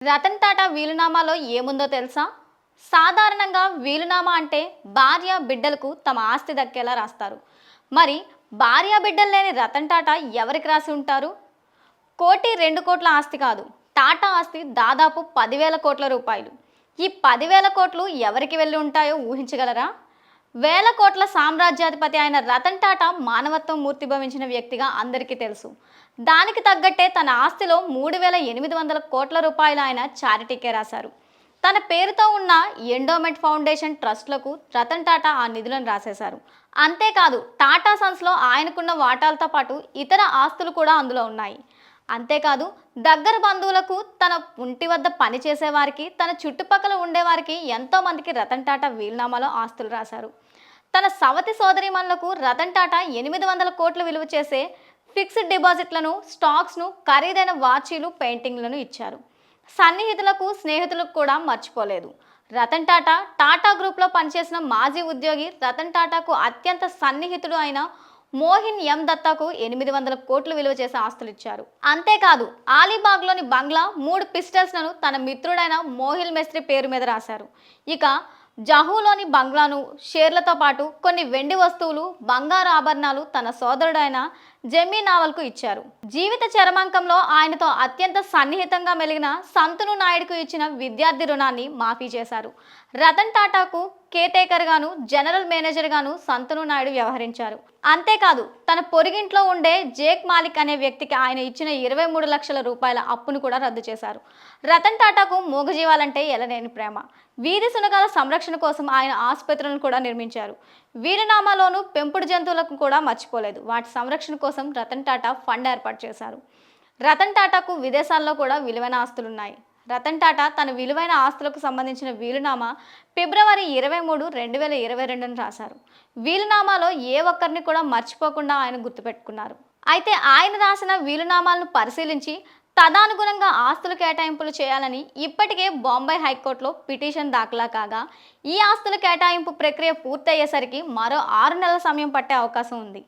రతన్ టాటా వీలునామాలో ఏముందో తెలుసా? సాధారణంగా వీలునామా అంటే భార్య బిడ్డలకు తమ ఆస్తి దక్కేలా రాస్తారు. మరి భార్య బిడ్డలు లేని రతన్ టాటా ఎవరికి రాసి ఉంటారు? కోటి 2 కోట్ల ఆస్తి కాదు, టాటా ఆస్తి దాదాపు 10,000 కోట్ల రూపాయలు. ఈ 10,000 కోట్లు ఎవరికి వెళ్ళి ఉంటాయో ఊహించగలరా? వేల కోట్ల సామ్రాజ్యాధిపతి అయిన రతన్ టాటా మానవత్వం మూర్తిభవించిన వ్యక్తిగా అందరికీ తెలుసు. దానికి తగ్గట్టే తన ఆస్తిలో 3,800 కోట్ల రూపాయలు ఆయన చారిటీకే రాశారు. తన పేరుతో ఉన్న ఎండోమెంట్ ఫౌండేషన్ ట్రస్ట్లకు రతన్ టాటా ఆ నిధులను రాసేశారు. అంతేకాదు, టాటా సన్స్లో ఆయనకున్న వాటాలతో పాటు ఇతర ఆస్తులు కూడా అందులో ఉన్నాయి. అంతేకాదు, దగ్గర బంధువులకు, తన ఇంటి వద్ద పనిచేసే వారికి, తన చుట్టుపక్కల ఉండేవారికి ఎంతో మందికి రతన్ టాటా వీలునామాలో ఆస్తులు రాశారు. తన సవతి సోదరీమణులకు రతన్ టాటా 800 కోట్లు విలువ చేసే ఫిక్స్డ్ డిపాజిట్లను, స్టాక్స్ను, ఖరీదైన వాచీలు, పెయింటింగ్లను ఇచ్చారు. సన్నిహితులకు, స్నేహితులకు కూడా మర్చిపోలేదు. రతన్ టాటా టాటా గ్రూప్లో పనిచేసిన మాజీ ఉద్యోగి రతన్ టాటాకు అత్యంత సన్నిహితుడు అయిన మోహిన్ ఎం దత్తాకు 800 కోట్లు విలువ చేసే ఆస్తులు ఇచ్చారు. అంతేకాదు, ఆలీబాగ్లోని బంగ్లా 3 పిస్టల్స్లను తన మిత్రుడైన మోహిల్ మెస్త్రి పేరు మీద రాశారు. ఇక జహూలోని బంగ్లాను, షేర్లతో పాటు కొన్ని వెండి వస్తువులు, బంగారు ఆభరణాలు తన సోదరుడైన జెమీ నావల్కు ఇచ్చారు. జీవిత చరమాంకంలో ఆయనతో అత్యంత సన్నిహితంగా మెలిగిన సంతను నాయుడుకు ఇచ్చిన విద్యార్థి రుణాన్ని మాఫీ చేశారు. రతన్ టాటాకు కేర్‌టేకర్ గాను, జనరల్ మేనేజర్ గాను సంతను నాయుడు వ్యవహరించారు. అంతేకాదు, తన పొరిగింట్లో ఉండే జేక్ మాలిక్ అనే వ్యక్తికి ఆయన ఇచ్చిన 23 లక్షల రూపాయల అప్పును కూడా రద్దు చేశారు. రతన్ టాటాకు మూగజీవాలంటే ఎలలేని ప్రేమ. వీధి సునకాల సంరక్షణ కోసం ఆయన ఆసుపత్రులను కూడా నిర్మించారు. వీలునామాలోనూ పెంపుడు జంతువులకు కూడా మర్చిపోలేదు. వాటి సంరక్షణ కోసం రతన్ టాటా ఫండ్ ఏర్పాటు చేశారు. రతన్ టాటాకు విదేశాల్లో కూడా విలువైన ఆస్తులున్నాయి. రతన్ టాటా తన విలువైన ఆస్తులకు సంబంధించిన వీలునామా ఫిబ్రవరి 23, 2022న రాశారు. వీలునామాలో ఏ ఒక్కరిని కూడా మర్చిపోకుండా ఆయన గుర్తుపెట్టుకున్నారు. అయితే ఆయన రాసిన వీలునామాలను పరిశీలించి తదనుగుణంగా ఆస్తుల కేటాయింపులు చేయాలని ఇప్పటికే బాంబే హైకోర్టులో పిటిషన్ దాఖలా కాగా, ఈ ఆస్తుల కేటాయింపు ప్రక్రియ పూర్తయ్యేసరికి మరో 6 నెలల సమయం పట్టే అవకాశం ఉంది.